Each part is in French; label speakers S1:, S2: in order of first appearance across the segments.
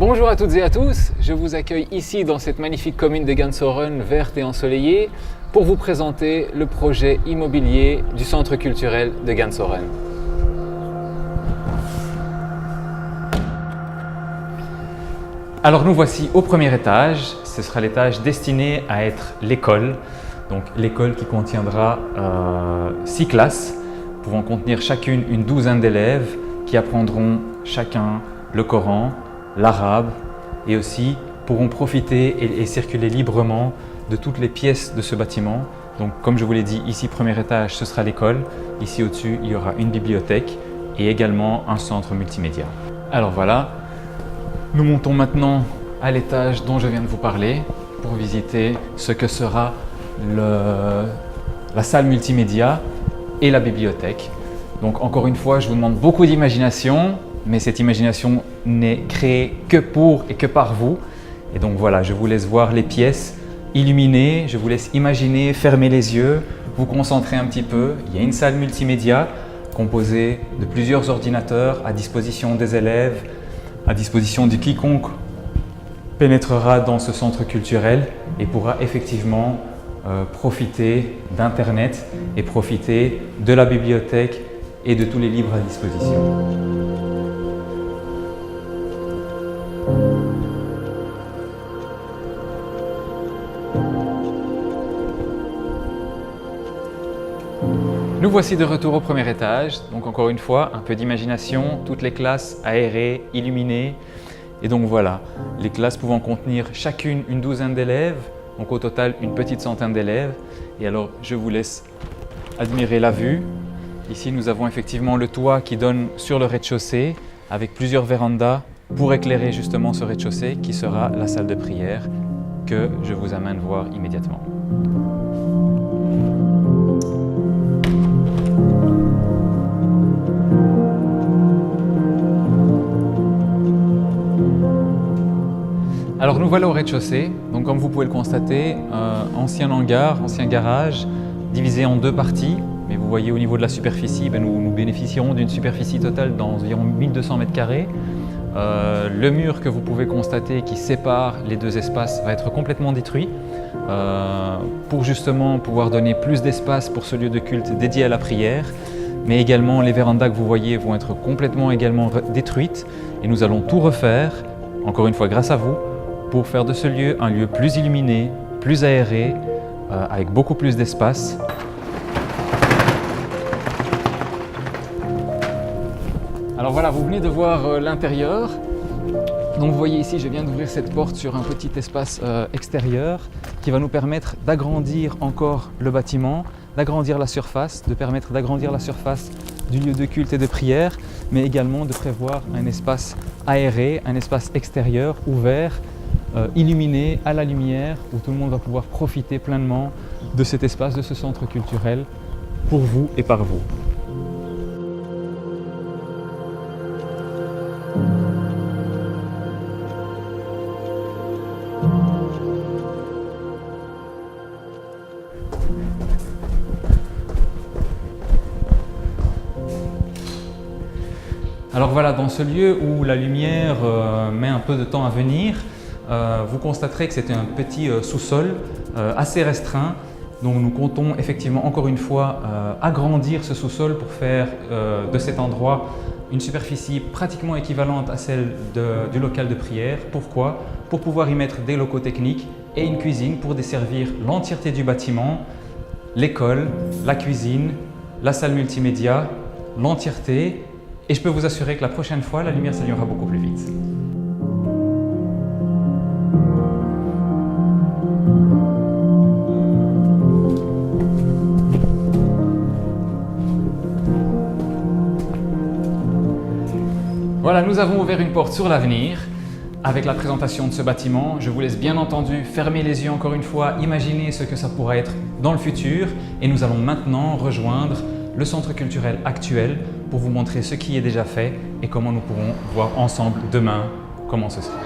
S1: Bonjour à toutes et à tous, je vous accueille ici dans cette magnifique commune de Gansoren, verte et ensoleillée, pour vous présenter le projet immobilier du centre culturel de Gansoren. Alors nous voici au premier étage, ce sera l'étage destiné à être l'école, donc l'école qui contiendra 6 classes, pouvant contenir chacune une douzaine d'élèves qui apprendront chacun le Coran, l'arabe et aussi pourront profiter et circuler librement de toutes les pièces de ce bâtiment. Donc comme je vous l'ai dit, ici premier étage ce sera l'école, ici au-dessus il y aura une bibliothèque et également un centre multimédia. Alors voilà, nous montons maintenant à l'étage dont je viens de vous parler pour visiter ce que sera la salle multimédia et la bibliothèque. Donc encore une fois, je vous demande beaucoup d'imagination, mais cette imagination n'est créée que pour et que par vous. Et donc voilà, je vous laisse voir les pièces illuminées, je vous laisse imaginer, fermer les yeux, vous concentrer un petit peu. Il y a une salle multimédia composée de plusieurs ordinateurs à disposition des élèves, à disposition de quiconque pénétrera dans ce centre culturel et pourra effectivement profiter d'Internet et profiter de la bibliothèque et de tous les livres à disposition. Nous voici de retour au premier étage, donc encore une fois, un peu d'imagination, toutes les classes aérées, illuminées. Et donc voilà, les classes pouvant contenir chacune une douzaine d'élèves, donc au total une petite centaine d'élèves. Et alors je vous laisse admirer la vue. Ici nous avons effectivement le toit qui donne sur le rez-de-chaussée avec plusieurs vérandas pour éclairer justement ce rez-de-chaussée qui sera la salle de prière que je vous amène voir immédiatement. Alors nous voilà au rez-de-chaussée, donc comme vous pouvez le constater, ancien hangar, ancien garage, divisé en deux parties. Mais vous voyez au niveau de la superficie, nous bénéficierons d'une superficie totale d'environ 1200 m². Le mur que vous pouvez constater qui sépare les deux espaces va être complètement détruit pour justement pouvoir donner plus d'espace pour ce lieu de culte dédié à la prière. Mais également les vérandas que vous voyez vont être complètement également détruites et nous allons tout refaire, encore une fois grâce à vous, pour faire de ce lieu un lieu plus illuminé, plus aéré, avec beaucoup plus d'espace. Alors voilà, vous venez de voir l'intérieur. Donc vous voyez ici, je viens d'ouvrir cette porte sur un petit espace extérieur qui va nous permettre d'agrandir encore le bâtiment, d'agrandir la surface, du lieu de culte et de prière, mais également de prévoir un espace aéré, un espace extérieur, ouvert, illuminé à la lumière, où tout le monde va pouvoir profiter pleinement de cet espace, de ce centre culturel, pour vous et par vous. Alors voilà, dans ce lieu où la lumière met un peu de temps à venir, vous constaterez que c'était un petit sous-sol assez restreint. Donc nous comptons effectivement encore une fois agrandir ce sous-sol pour faire de cet endroit une superficie pratiquement équivalente à celle du local de prière. Pourquoi? Pour pouvoir y mettre des locaux techniques et une cuisine pour desservir l'entièreté du bâtiment, l'école, la cuisine, la salle multimédia, l'entièreté. Et je peux vous assurer que la prochaine fois, la lumière s'allumera beaucoup plus vite. Voilà, nous avons ouvert une porte sur l'avenir avec la présentation de ce bâtiment. Je vous laisse bien entendu fermer les yeux encore une fois, imaginer ce que ça pourra être dans le futur. Et nous allons maintenant rejoindre le centre culturel actuel pour vous montrer ce qui est déjà fait et comment nous pourrons voir ensemble demain comment ce sera.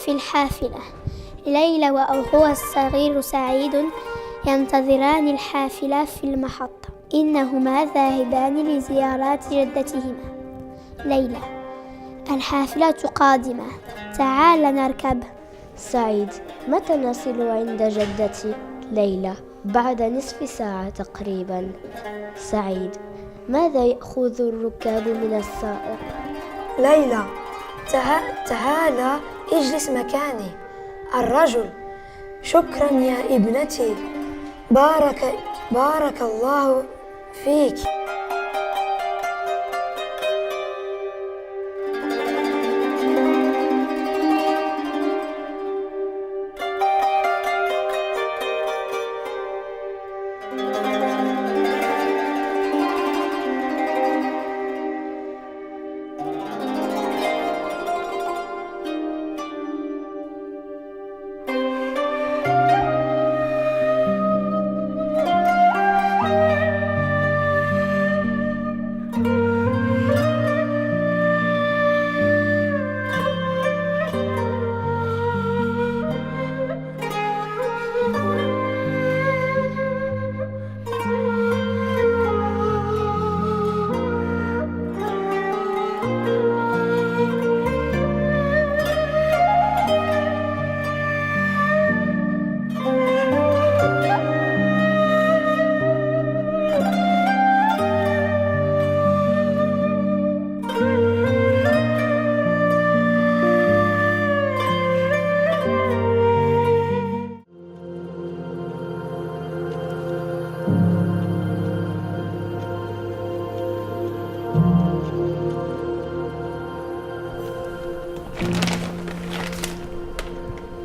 S2: في الحافلة. ليلى وأخوها الصغير سعيد ينتظران الحافلة في المحطة. إنهما ذاهبان لزيارات جدتهما. ليلى: الحافلة قادمة، تعال نركب.
S3: سعيد: متى نصل عند جدتي؟ ليلى: بعد نصف ساعة تقريبا. سعيد: ماذا يأخذ الركاب من السائق؟
S4: ليلى: تعال اجلس مكاني. الرجل: شكرا يا ابنتي، بارك الله فيك.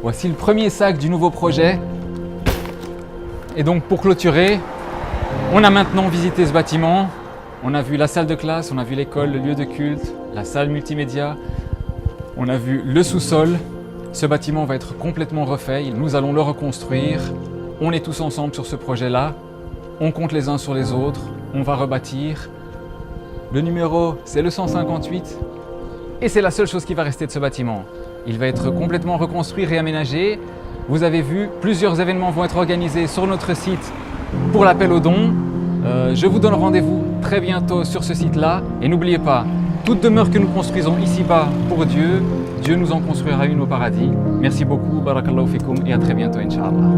S1: Voici le premier sac du nouveau projet. Et donc pour clôturer, on a maintenant visité ce bâtiment. On a vu la salle de classe, on a vu l'école, le lieu de culte, la salle multimédia. On a vu le sous-sol. Ce bâtiment va être complètement refait. Nous allons le reconstruire. On est tous ensemble sur ce projet-là. On compte les uns sur les autres. On va rebâtir. Le numéro, c'est le 158. Et c'est la seule chose qui va rester de ce bâtiment. Il va être complètement reconstruit, réaménagé. Vous avez vu, plusieurs événements vont être organisés sur notre site pour l'appel aux dons. Je vous donne rendez-vous très bientôt sur ce site-là. Et n'oubliez pas, toute demeure que nous construisons ici-bas pour Dieu, Dieu nous en construira une au paradis. Merci beaucoup, barakallahu fikoum, et à très bientôt, Inch'Allah.